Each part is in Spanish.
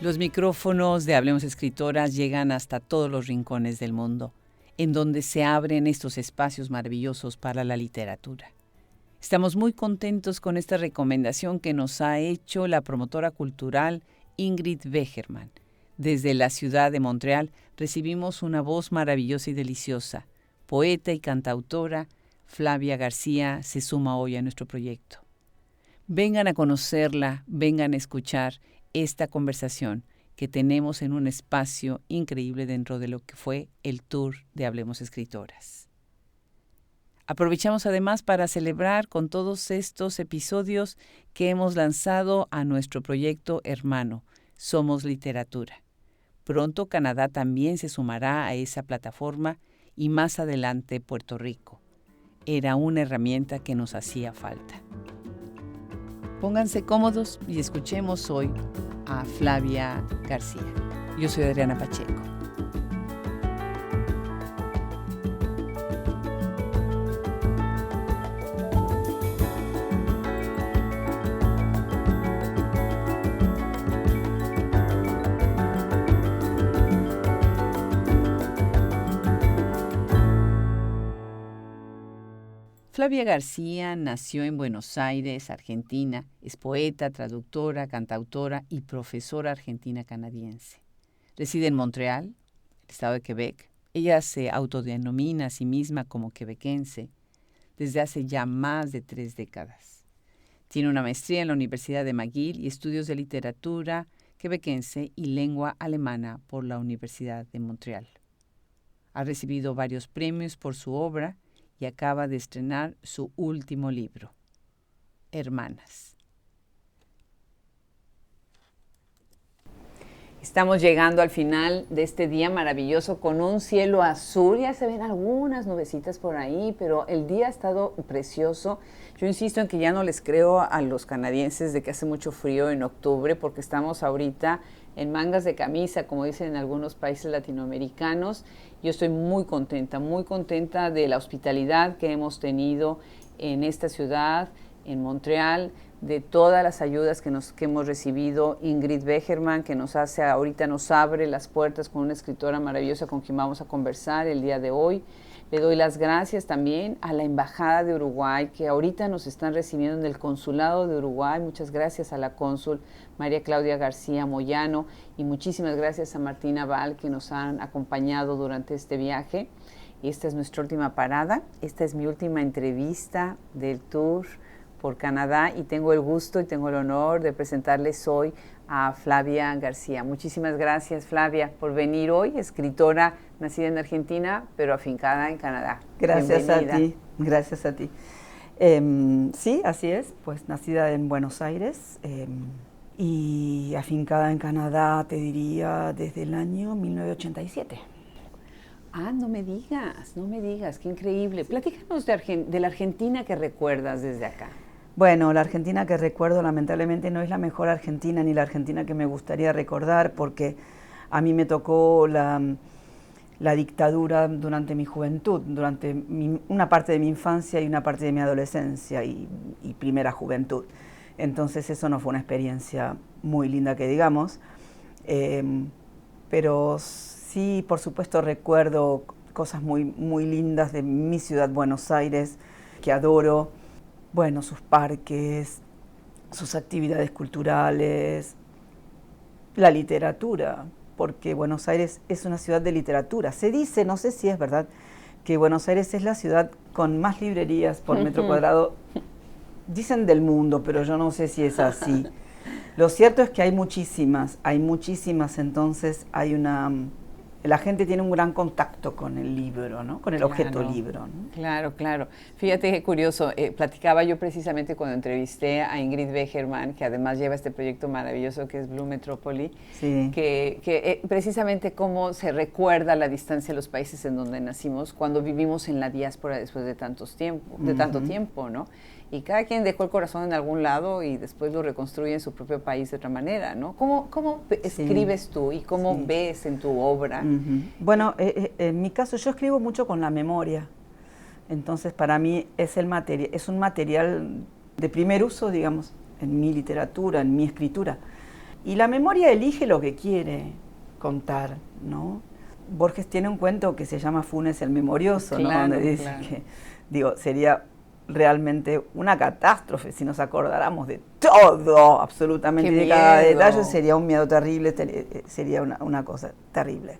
Los micrófonos de Hablemos Escritoras llegan hasta todos los rincones del mundo, en donde se abren estos espacios maravillosos para la literatura. Estamos muy contentos con esta recomendación que nos ha hecho la promotora cultural Ingrid Begerman. Desde la ciudad de Montreal recibimos una voz maravillosa y deliciosa. Poeta y cantautora Flavia García se suma hoy a nuestro proyecto. Vengan a conocerla, vengan a escuchar esta conversación que tenemos en un espacio increíble dentro de lo que fue el tour de Hablemos Escritoras. Aprovechamos además para celebrar con todos estos episodios que hemos lanzado a nuestro proyecto hermano, Somos Literatura. Pronto Canadá también se sumará a esa plataforma y más adelante Puerto Rico. Era una herramienta que nos hacía falta. Pónganse cómodos y escuchemos hoy a Flavia García. Yo soy Adriana Pacheco. Flavia García nació en Buenos Aires, Argentina. Es poeta, traductora, cantautora y profesora argentina-canadiense. Reside en Montreal, el estado de Quebec. Ella se autodenomina a sí misma como quebequense desde hace ya más de 3 décadas. Tiene una maestría en la Universidad de McGill y estudios de literatura quebequense y lengua alemana por la Universidad de Montreal. Ha recibido varios premios por su obra y acaba de estrenar su último libro, Hermanas. Estamos llegando al final de este día maravilloso con un cielo azul. Ya se ven algunas nubecitas por ahí, pero el día ha estado precioso. Yo insisto en que ya no les creo a los canadienses de que hace mucho frío en octubre, porque estamos ahorita en mangas de camisa, como dicen en algunos países latinoamericanos. Yo estoy muy contenta de la hospitalidad que hemos tenido en esta ciudad, en Montreal, de todas las ayudas que hemos recibido. Ingrid Begerman, que ahorita nos abre las puertas con una escritora maravillosa con quien vamos a conversar el día de hoy. Le doy las gracias también a la Embajada de Uruguay, que ahorita nos están recibiendo en el Consulado de Uruguay. Muchas gracias a la cónsul María Claudia García Moyano y muchísimas gracias a Martina Val, que nos han acompañado durante este viaje. Y esta es nuestra última parada. Esta es mi última entrevista del tour por Canadá y tengo el gusto y tengo el honor de presentarles hoy a Flavia García. Muchísimas gracias, Flavia, por venir hoy, escritora nacida en Argentina, pero afincada en Canadá. Gracias a ti, gracias a ti. Sí, así es, pues nacida en Buenos Aires y afincada en Canadá, te diría, desde el año 1987. Ah, no me digas, qué increíble. Platícanos de la Argentina que recuerdas desde acá. Bueno, la Argentina que recuerdo lamentablemente no es la mejor Argentina ni la Argentina que me gustaría recordar, porque a mí me tocó la dictadura durante mi juventud, durante una parte de mi infancia y una parte de mi adolescencia y primera juventud. Entonces eso no fue una experiencia muy linda que digamos, pero sí, por supuesto, recuerdo cosas muy lindas de mi ciudad, Buenos Aires, que adoro. Bueno, sus parques, sus actividades culturales, la literatura, porque Buenos Aires es una ciudad de literatura. Se dice, no sé si es verdad, que Buenos Aires es la ciudad con más librerías por metro cuadrado, dicen del mundo, pero yo no sé si es así. Lo cierto es que hay muchísimas, entonces la gente tiene un gran contacto con el libro, ¿no? Con el objeto libro, ¿no? Claro. Fíjate qué curioso. Platicaba yo precisamente cuando entrevisté a Ingrid Begerman, que además lleva este proyecto maravilloso que es Blue Metropoly, sí. que precisamente cómo se recuerda la distancia de los países en donde nacimos cuando vivimos en la diáspora después de tanto tiempo, ¿no? Y cada quien dejó el corazón en algún lado y después lo reconstruye en su propio país de otra manera, ¿no? ¿Cómo escribes tú y cómo ves en tu obra? Bueno, en mi caso yo escribo mucho con la memoria, entonces para mí es un material de primer uso, digamos, en mi literatura, en mi escritura. Y la memoria elige lo que quiere contar, ¿no? Borges tiene un cuento que se llama Funes el Memorioso, ¿no? Donde dice que, sería realmente una catástrofe si nos acordáramos de todo, absolutamente, de cada detalle, sería un miedo terrible, sería una cosa terrible.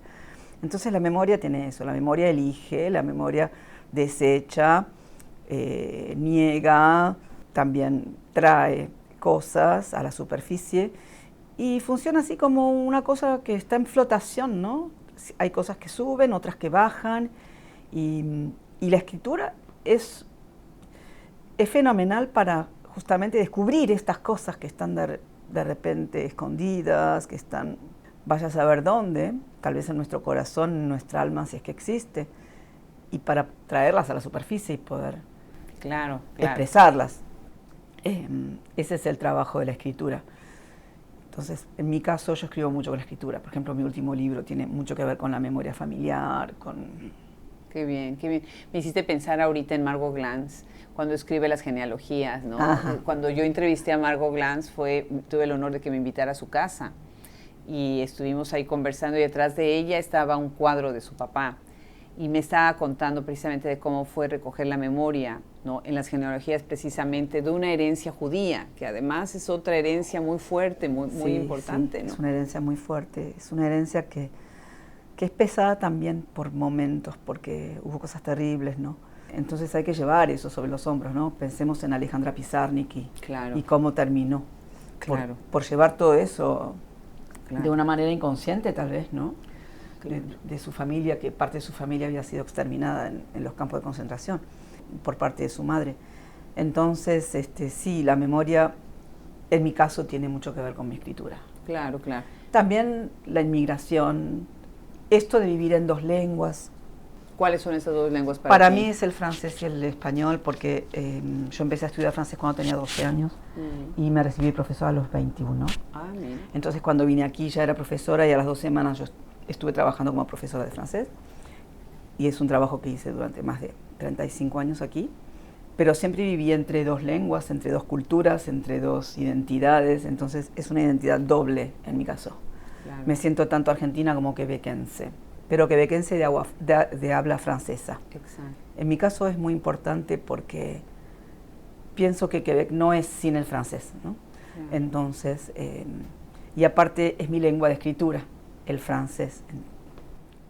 Entonces la memoria tiene eso, la memoria elige, la memoria desecha, niega, también trae cosas a la superficie y funciona así como una cosa que está en flotación, ¿no? Hay cosas que suben, otras que bajan y la escritura es fenomenal para justamente descubrir estas cosas que están de repente escondidas, que están, vaya a saber dónde, tal vez en nuestro corazón, en nuestra alma, si es que existe, y para traerlas a la superficie y poder expresarlas. Ese es el trabajo de la escritura. Entonces, en mi caso, yo escribo mucho con la escritura. Por ejemplo, mi último libro tiene mucho que ver con la memoria familiar, con... Qué bien, qué bien. Me hiciste pensar ahorita en Margot Glantz, cuando escribe las genealogías, ¿no? Ajá. Cuando yo entrevisté a Margot Glantz, tuve el honor de que me invitara a su casa y estuvimos ahí conversando y detrás de ella estaba un cuadro de su papá y me estaba contando precisamente de cómo fue recoger la memoria, ¿no? En las genealogías precisamente de una herencia judía, que además es otra herencia muy fuerte, muy importante, sí, ¿no? Es una herencia muy fuerte, es una herencia que es pesada también por momentos, porque hubo cosas terribles, ¿no? Entonces hay que llevar eso sobre los hombros, ¿no? Pensemos en Alejandra Pizarnik y cómo terminó. Por llevar todo eso de una manera inconsciente, tal vez, ¿no? De su familia, que parte de su familia había sido exterminada en los campos de concentración por parte de su madre. Entonces, sí, la memoria, en mi caso, tiene mucho que ver con mi escritura. Claro. También la inmigración, esto de vivir en dos lenguas. ¿Cuáles son esas dos lenguas para ti? Mí es el francés y el español, porque yo empecé a estudiar francés cuando tenía 12 años y me recibí profesora a los 21. Mira. Entonces, cuando vine aquí ya era profesora y a las 2 semanas yo estuve trabajando como profesora de francés. Y es un trabajo que hice durante más de 35 años aquí. Pero siempre viví entre dos lenguas, entre dos culturas, entre dos identidades. Entonces, es una identidad doble en mi caso. Claro. Me siento tanto argentina como quebequense, pero quebequense de habla francesa. Exacto. En mi caso es muy importante porque pienso que Quebec no es sin el francés, ¿no? Claro. Entonces, y aparte es mi lengua de escritura, el francés.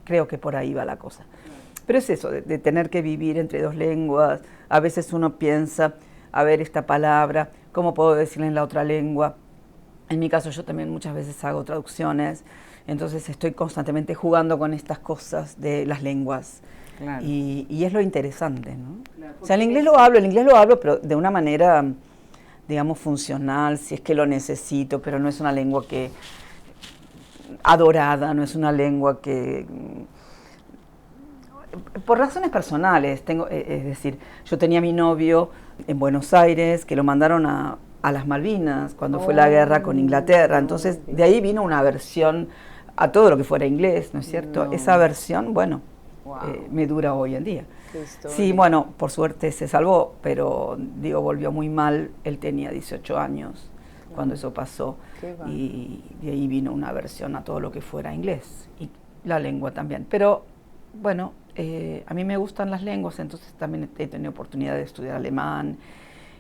Creo que por ahí va la cosa. Pero es eso, de tener que vivir entre dos lenguas. A veces uno piensa, a ver, esta palabra, ¿cómo puedo decirla en la otra lengua? En mi caso yo también muchas veces hago traducciones, entonces estoy constantemente jugando con estas cosas de las lenguas. Claro. Y es lo interesante, ¿no? Claro, o sea, el inglés lo hablo, pero de una manera, digamos, funcional, si es que lo necesito, pero no es una lengua que adorada, no es una lengua que... Por razones personales, es decir, yo tenía a mi novio en Buenos Aires, que lo mandaron a las Malvinas, cuando fue la guerra con Inglaterra. Entonces, de ahí vino una aversión a todo lo que fuera inglés, ¿no es cierto? Esa aversión, bueno, me dura hoy en día. Sí, bueno, por suerte se salvó, pero digo, volvió muy mal. Él tenía 18 años cuando eso pasó. Y de ahí vino una aversión a todo lo que fuera inglés. Y la lengua también. Pero, bueno, a mí me gustan las lenguas, entonces también he tenido oportunidad de estudiar alemán.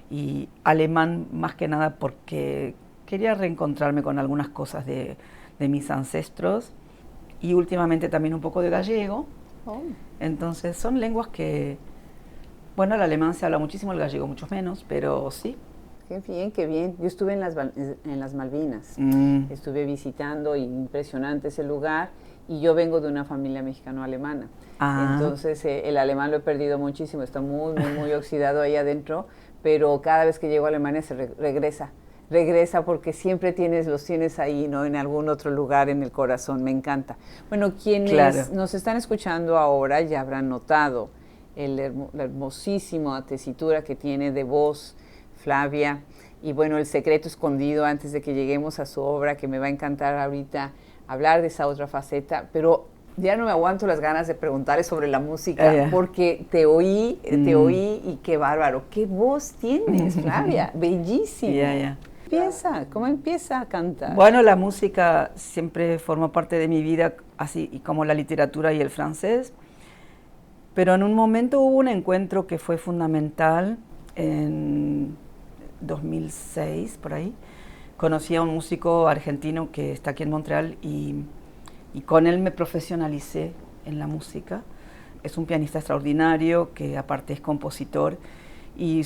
Y alemán más que nada porque quería reencontrarme con algunas cosas de mis ancestros y últimamente también un poco de gallego. Entonces son lenguas que, bueno, el alemán se habla muchísimo, el gallego mucho menos, pero sí. Qué bien, qué bien. Yo estuve en las Malvinas, estuve visitando, impresionante ese lugar, y yo vengo de una familia mexicano-alemana. Entonces el alemán lo he perdido muchísimo, está muy oxidado ahí adentro, pero cada vez que llego a Alemania se regresa porque siempre los tienes ahí, ¿no? En algún otro lugar en el corazón, me encanta. Bueno, quienes nos están escuchando ahora ya habrán notado la hermosísima tesitura que tiene de voz Flavia, y bueno, el secreto escondido antes de que lleguemos a su obra, que me va a encantar ahorita hablar de esa otra faceta, pero ya no me aguanto las ganas de preguntarle sobre la música, porque te oí y qué bárbaro, qué voz tienes, Flavia, bellísimo. empieza? ¿Cómo empieza a cantar? Bueno, la música siempre formó parte de mi vida, así y como la literatura y el francés. Pero en un momento hubo un encuentro que fue fundamental en 2006, por ahí. Conocí a un músico argentino que está aquí en Montreal y con él me profesionalicé en la música. Es un pianista extraordinario que aparte es compositor y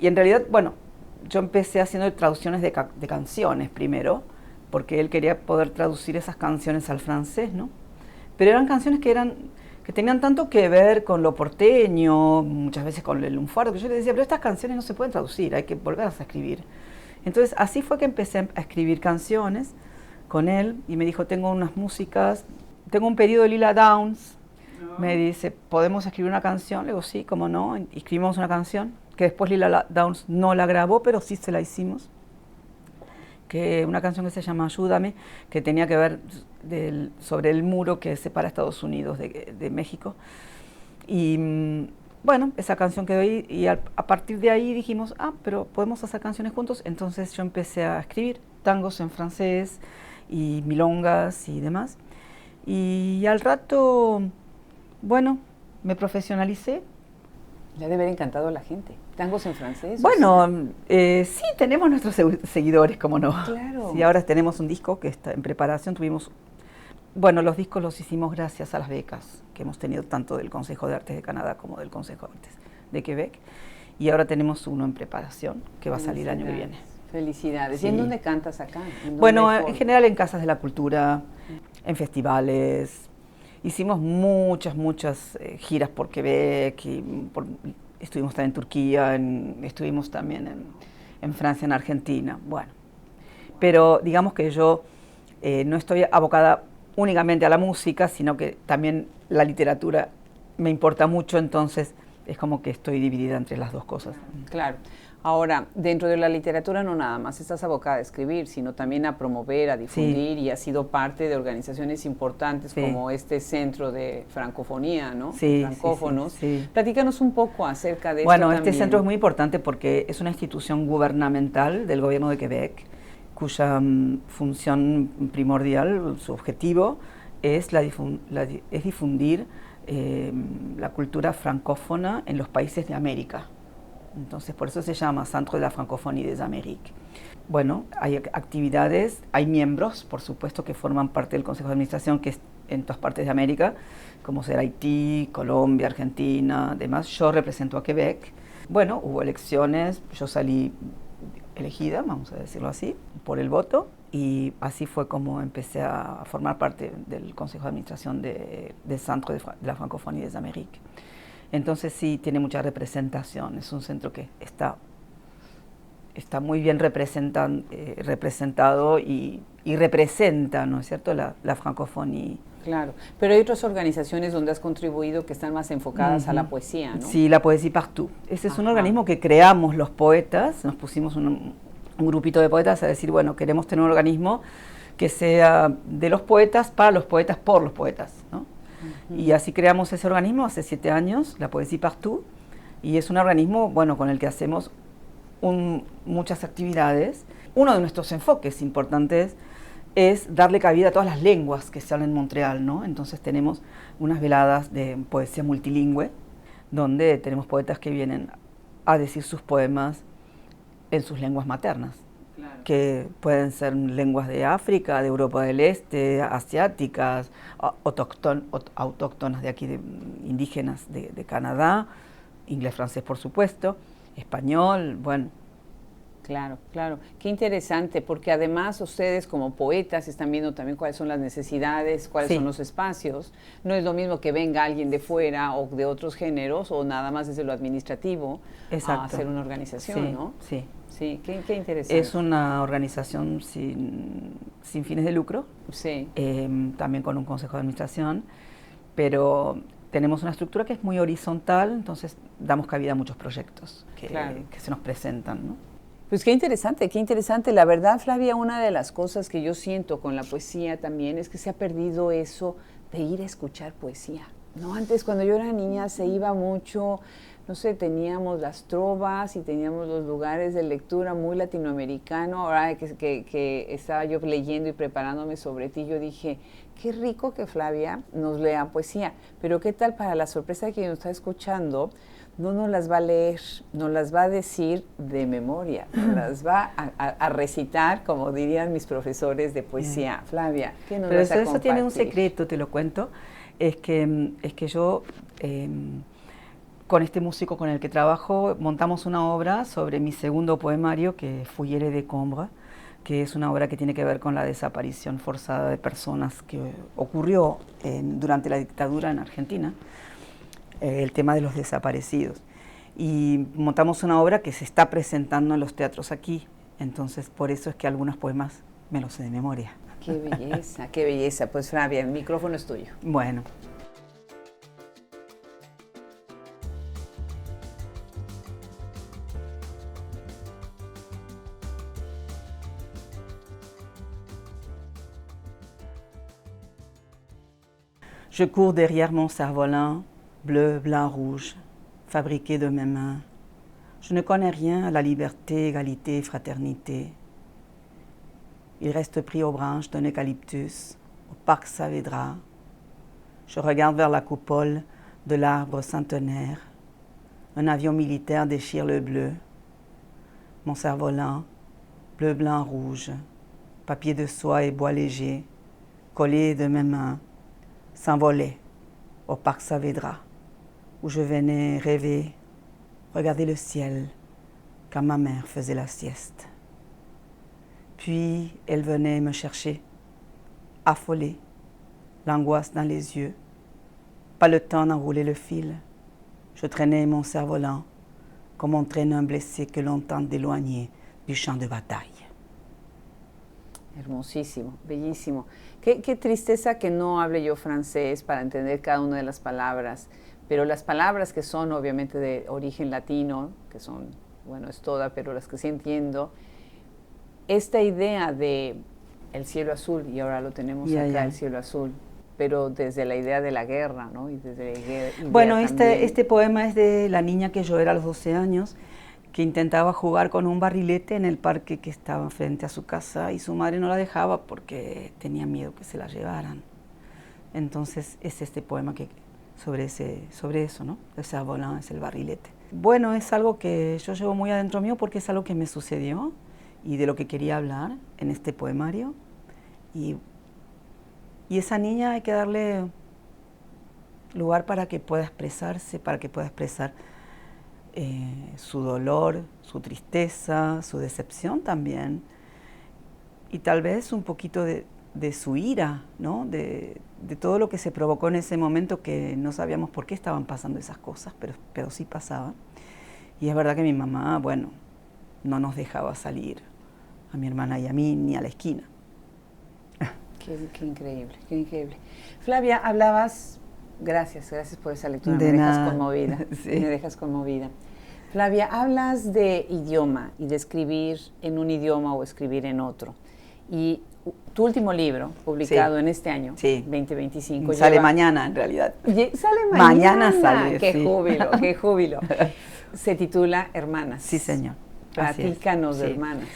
en realidad, bueno, yo empecé haciendo traducciones de canciones primero, porque él quería poder traducir esas canciones al francés, ¿no? Pero eran canciones que tenían tanto que ver con lo porteño, muchas veces con el lunfardo, que yo le decía, pero estas canciones no se pueden traducir, hay que volverlas a escribir. Entonces así fue que empecé a escribir canciones con él y me dijo, tengo unas músicas, tengo un pedido de Lila Downs, me dice, ¿podemos escribir una canción? Le digo, sí, cómo no, y escribimos una canción, que después Lila Downs no la grabó, pero sí se la hicimos. Que una canción que se llama Ayúdame, que tenía que ver sobre el muro que separa Estados Unidos de México. Y bueno, esa canción quedó ahí y a partir de ahí dijimos, pero podemos hacer canciones juntos. Entonces yo empecé a escribir tangos en francés y milongas y demás. Y al rato, bueno, me profesionalicé. Le debe haber encantado a la gente. ¿Tangos en francés? Bueno, sí, tenemos nuestros seguidores, cómo no. Claro. Sí, ahora tenemos un disco que está en preparación. Bueno, los discos los hicimos gracias a las becas que hemos tenido tanto del Consejo de Artes de Canadá como del Consejo de Artes de Quebec. Y ahora tenemos uno en preparación que va a salir el año que viene. Felicidades. Sí. ¿Y en dónde cantas acá? Bueno, en general en casas de la cultura, en festivales. Hicimos muchas giras por Quebec y estuvimos también en Turquía, estuvimos también en Francia, en Argentina. Bueno, pero digamos que yo no estoy abocada únicamente a la música, sino que también la literatura me importa mucho, entonces es como que estoy dividida entre las dos cosas. Claro. Ahora, dentro de la literatura no nada más estás abocada a escribir, sino también a promover, a difundir, y has sido parte de organizaciones importantes como este Centro de Francofonía, ¿no? Sí, Francófonos. sí. Platícanos un poco acerca de esto. Bueno, también. este centro es muy importante porque es una institución gubernamental del gobierno de Quebec, cuya función primordial, su objetivo, es difundir la cultura francófona en los países de América. Entonces, por eso se llama Centre de la Francophonie des Amériques. Bueno, hay actividades, hay miembros, por supuesto, que forman parte del Consejo de Administración, que es en todas partes de América, como será Haití, Colombia, Argentina, demás. Yo represento a Quebec. Bueno, hubo elecciones, yo salí elegida, vamos a decirlo así, por el voto, y así fue como empecé a formar parte del Consejo de Administración del Centre de la Francophonie des Amériques. Entonces sí, tiene mucha representación, es un centro que está muy bien representado y representa, ¿no es cierto?, la francofonía. Claro, pero hay otras organizaciones donde has contribuido que están más enfocadas a la poesía, ¿no? Sí, la Poésie Partout. Ese es un organismo que creamos los poetas, nos pusimos un grupito de poetas a decir, bueno, queremos tener un organismo que sea de los poetas, para los poetas, por los poetas, ¿no? Y así creamos ese organismo hace 7 años, la Poésie Partout, y es un organismo, bueno, con el que hacemos muchas actividades. Uno de nuestros enfoques importantes es darle cabida a todas las lenguas que se hablan en Montreal, ¿no? Entonces tenemos unas veladas de poesía multilingüe, donde tenemos poetas que vienen a decir sus poemas en sus lenguas maternas. Claro. Que pueden ser lenguas de África, de Europa del Este, asiáticas, autóctonas de aquí, indígenas de Canadá, inglés, francés, por supuesto, español, bueno. Claro, claro. Qué interesante, porque además ustedes como poetas están viendo también cuáles son las necesidades, cuáles son los espacios. No es lo mismo que venga alguien de fuera o de otros géneros o nada más desde lo administrativo a hacer una organización, ¿no? Sí. Sí, qué interesante. Es una organización sin fines de lucro, también con un consejo de administración, pero tenemos una estructura que es muy horizontal, entonces damos cabida a muchos proyectos que se nos presentan, ¿no? Pues qué interesante, qué interesante. La verdad, Flavia, una de las cosas que yo siento con la poesía también es que se ha perdido eso de ir a escuchar poesía, ¿no? Antes, cuando yo era niña, se iba mucho no sé, teníamos las trovas y teníamos los lugares de lectura muy latinoamericano. Ahora que estaba yo leyendo y preparándome sobre ti, yo dije, qué rico que Flavia nos lea poesía, pero qué tal para la sorpresa de quien nos está escuchando, no nos las va a leer, nos las va a decir de memoria, nos las va a recitar, como dirían mis profesores de poesía. Bien. Flavia, ¿qué nos vas a compartir? Eso tiene un secreto, te lo cuento, es que yo... con este músico con el que trabajo, montamos una obra sobre mi segundo poemario, que es Foyer de Combre, que es una obra que tiene que ver con la desaparición forzada de personas que ocurrió durante la dictadura en Argentina, el tema de los desaparecidos. Y montamos una obra que se está presentando en los teatros aquí, entonces por eso es que algunos poemas me los sé de memoria. ¡Qué belleza, qué belleza! Pues Flavia, el micrófono es tuyo. Bueno. Je cours derrière mon cerf-volant, bleu, blanc, rouge, fabriqué de mes mains. Je ne connais rien à la liberté, égalité, fraternité. Il reste pris aux branches d'un eucalyptus, au parc Saavedra. Je regarde vers la coupole de l'arbre centenaire. Un avion militaire déchire le bleu. Mon cerf-volant, bleu, blanc, rouge, papier de soie et bois léger, collé de mes mains, s'envolait au parc Saavedra, où je venais rêver, regarder le ciel, quand ma mère faisait la sieste. Puis elle venait me chercher, affolée, l'angoisse dans les yeux, pas le temps d'enrouler le fil. Je traînais mon cerf-volant, comme on traîne un blessé que l'on tente d'éloigner du champ de bataille. Hermosísimo, bellísimo. Qué tristeza que no hable yo francés para entender cada una de las palabras, pero las palabras que son obviamente de origen latino, que son, bueno, es toda, pero las que sí entiendo, esta idea de el cielo azul, y ahora lo tenemos acá, el cielo azul, pero desde la idea de la guerra, ¿no? Y desde la idea bueno, este poema es de la niña que yo era a los 12 años, que intentaba jugar con un barrilete en el parque que estaba frente a su casa y su madre no la dejaba porque tenía miedo que se la llevaran. Entonces es este poema que sobre eso, ¿no? El cerf-volant es el barrilete. Bueno, es algo que yo llevo muy adentro mío porque es algo que me sucedió y de lo que quería hablar en este poemario. Y esa niña hay que darle lugar para que pueda expresarse, para que pueda expresar su dolor, su tristeza, su decepción también, y tal vez un poquito de su ira, ¿no? De todo lo que se provocó en ese momento, que no sabíamos por qué estaban pasando esas cosas, pero sí pasaban. Y es verdad que mi mamá, bueno, no nos dejaba salir, a mi hermana y a mí, ni a la esquina. Qué increíble, qué increíble. Flavia, hablabas... Gracias por esa lectura, me dejas conmovida, sí. Me dejas conmovida. Flavia, hablas de idioma y de escribir en un idioma o escribir en otro. Y tu último libro, publicado en este año, 2025. Sale mañana, en realidad. Sale mañana. Mañana sale, Qué júbilo, qué júbilo. Se titula Hermanas. Sí, señor. Platícanos de Hermanas.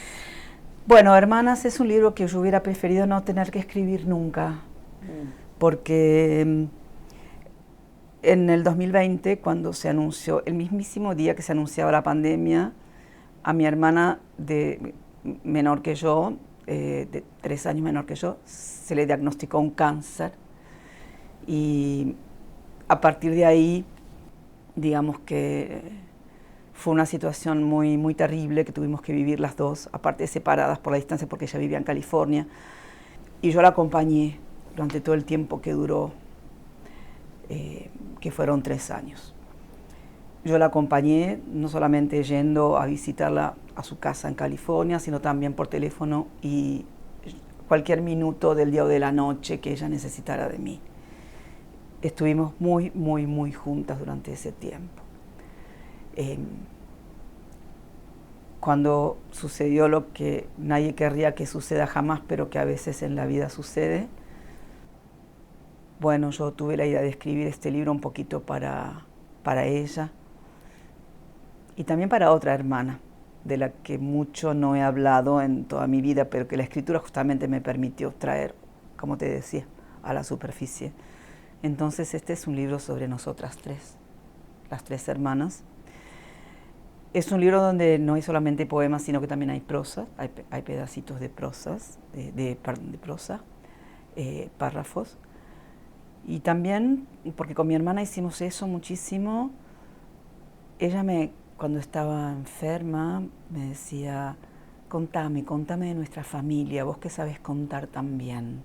Bueno, Hermanas es un libro que yo hubiera preferido no tener que escribir nunca, porque... En el 2020, cuando se anunció, el mismísimo día que se anunciaba la pandemia, a mi hermana menor que yo, de 3 años menor que yo, se le diagnosticó un cáncer. Y a partir de ahí, digamos que fue una situación muy, muy terrible que tuvimos que vivir las dos, aparte separadas por la distancia porque ella vivía en California. Y yo la acompañé durante todo el tiempo que duró, que fueron 3 años. Yo la acompañé no solamente yendo a visitarla a su casa en California, sino también por teléfono y cualquier minuto del día o de la noche que ella necesitara de mí. Estuvimos muy, muy, muy juntas durante ese tiempo. Cuando sucedió lo que nadie querría que suceda jamás, pero que a veces en la vida sucede, bueno, yo tuve la idea de escribir este libro un poquito para ella, y también para otra hermana, de la que mucho no he hablado en toda mi vida, pero que la escritura justamente me permitió traer, como te decía, a la superficie. Entonces este es un libro sobre nosotras tres, las tres hermanas. Es un libro donde no hay solamente poemas, sino que también hay prosa, hay pedacitos de prosas, de prosa, párrafos. Y también, porque con mi hermana hicimos eso muchísimo, ella cuando estaba enferma me decía, contame de nuestra familia, vos que sabes contar tan bien.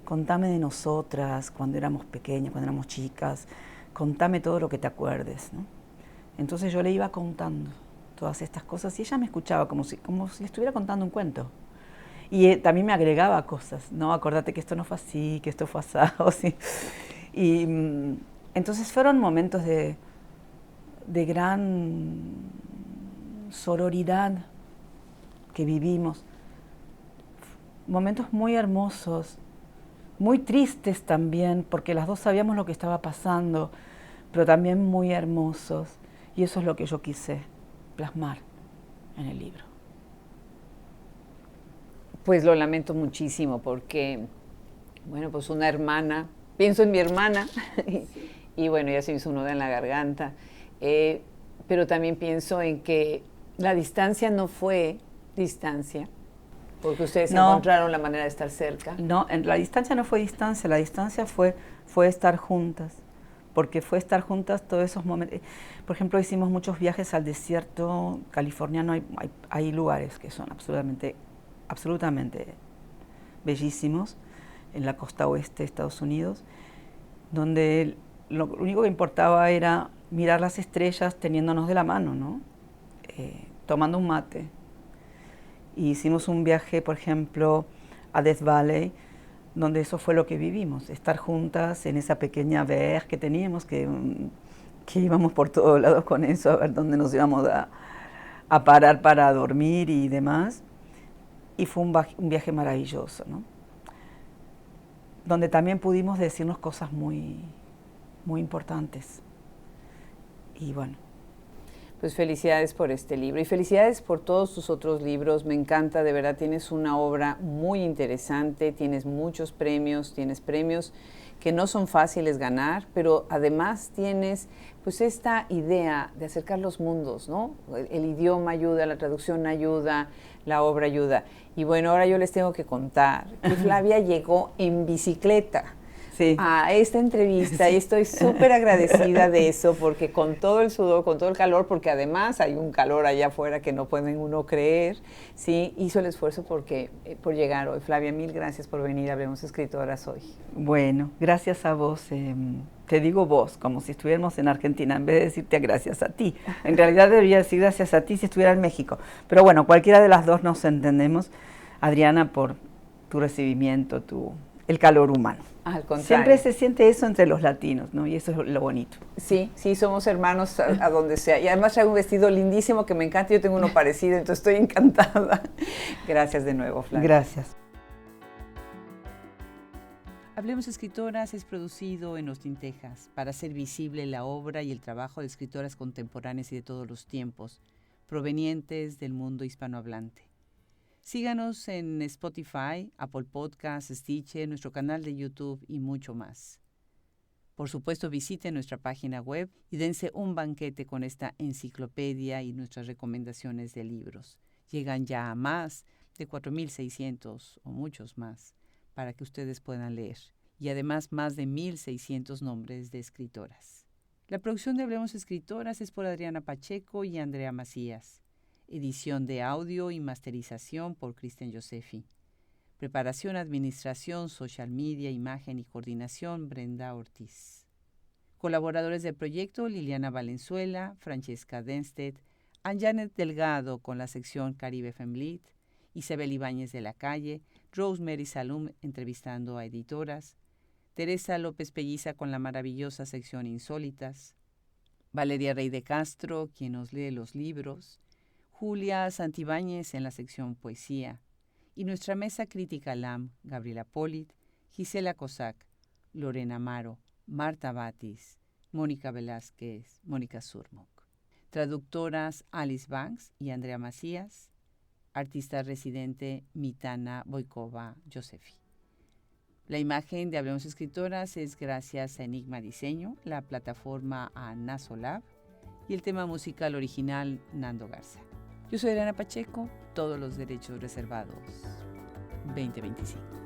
Contame de nosotras, cuando éramos pequeñas, cuando éramos chicas, contame todo lo que te acuerdes, ¿no? Entonces yo le iba contando todas estas cosas y ella me escuchaba como si le estuviera contando un cuento. Y también me agregaba cosas, ¿no? Acordate que esto no fue así, que esto fue asado, ¿sí? Y entonces fueron momentos de gran sororidad que vivimos. Momentos muy hermosos, muy tristes también, porque las dos sabíamos lo que estaba pasando, pero también muy hermosos. Y eso es lo que yo quise plasmar en el libro. Pues lo lamento muchísimo porque, bueno, pues una hermana, pienso en mi hermana y bueno, ya se me hizo un nudo en la garganta, pero también pienso en que la distancia no fue distancia, porque ustedes encontraron la manera de estar cerca. No, la distancia no fue distancia, la distancia fue estar juntas, porque fue estar juntas todos esos momentos. Por ejemplo, hicimos muchos viajes al desierto californiano, hay lugares que son absolutamente bellísimos en la costa oeste de Estados Unidos, donde lo único que importaba era mirar las estrellas teniéndonos de la mano, ¿no? Tomando un mate. Y hicimos un viaje, por ejemplo, a Death Valley, donde eso fue lo que vivimos, estar juntas en esa pequeña verge que teníamos, que íbamos por todos lados con eso, a ver dónde nos íbamos a parar para dormir y demás. Y fue un viaje maravilloso, ¿no? Donde también pudimos decirnos cosas muy, muy importantes. Y bueno. Pues felicidades por este libro y felicidades por todos tus otros libros. Me encanta, de verdad, tienes una obra muy interesante, tienes muchos premios, tienes premios que no son fáciles ganar, pero además tienes pues esta idea de acercar los mundos, ¿no? El idioma ayuda, la traducción ayuda, la obra ayuda. Y bueno, ahora yo les tengo que contar que Flavia llegó en bicicleta. Sí. A esta entrevista sí. Y estoy súper agradecida de eso porque con todo el sudor, con todo el calor, porque además hay un calor allá afuera que no pueden uno creer, sí, hizo el esfuerzo por llegar hoy. Flavia, mil gracias por venir a Hablemos Escritoras hoy. Bueno, gracias a vos. Te digo vos, como si estuviéramos en Argentina, en vez de decirte gracias a ti. En realidad debería decir gracias a ti si estuviera en México. Pero bueno, cualquiera de las dos nos entendemos. Adriana, por tu recibimiento, el calor humano. Al contrario. Siempre se siente eso entre los latinos, ¿no? Y eso es lo bonito. Sí, sí, somos hermanos a donde sea. Y además traigo un vestido lindísimo que me encanta. Yo tengo uno parecido, entonces estoy encantada. Gracias de nuevo, Flavia. Gracias. Hablemos Escritoras es producido en Austin, Texas, para hacer visible la obra y el trabajo de escritoras contemporáneas y de todos los tiempos, provenientes del mundo hispanohablante. Síganos en Spotify, Apple Podcasts, Stitcher, nuestro canal de YouTube y mucho más. Por supuesto, visiten nuestra página web y dense un banquete con esta enciclopedia y nuestras recomendaciones de libros. Llegan ya a más de 4.600 o muchos más para que ustedes puedan leer. Y además más de 1.600 nombres de escritoras. La producción de Hablemos Escritoras es por Adriana Pacheco y Andrea Macías. Edición de audio y masterización por Cristian Josefi. Preparación, administración, social media, imagen y coordinación, Brenda Ortiz. Colaboradores del proyecto, Liliana Valenzuela, Francesca Denstedt, Anjanet Delgado con la sección Caribe Femlit, Isabel Ibáñez de la Calle, Rosemary Salum entrevistando a editoras, Teresa López Pelliza con la maravillosa sección Insólitas, Valeria Rey de Castro, quien nos lee los libros, Julia Santibáñez en la sección Poesía, y nuestra mesa crítica LAM, Gabriela Polit, Gisela Cosac, Lorena Amaro, Marta Batis, Mónica Velázquez, Mónica Surmuk. Traductoras Alice Banks y Andrea Macías. Artista residente Mitana Boykova Josefi. La imagen de Hablemos Escritoras es gracias a Enigma Diseño, la plataforma a Nasolab y el tema musical original Nando Garza. Yo soy Elena Pacheco, todos los derechos reservados 2025.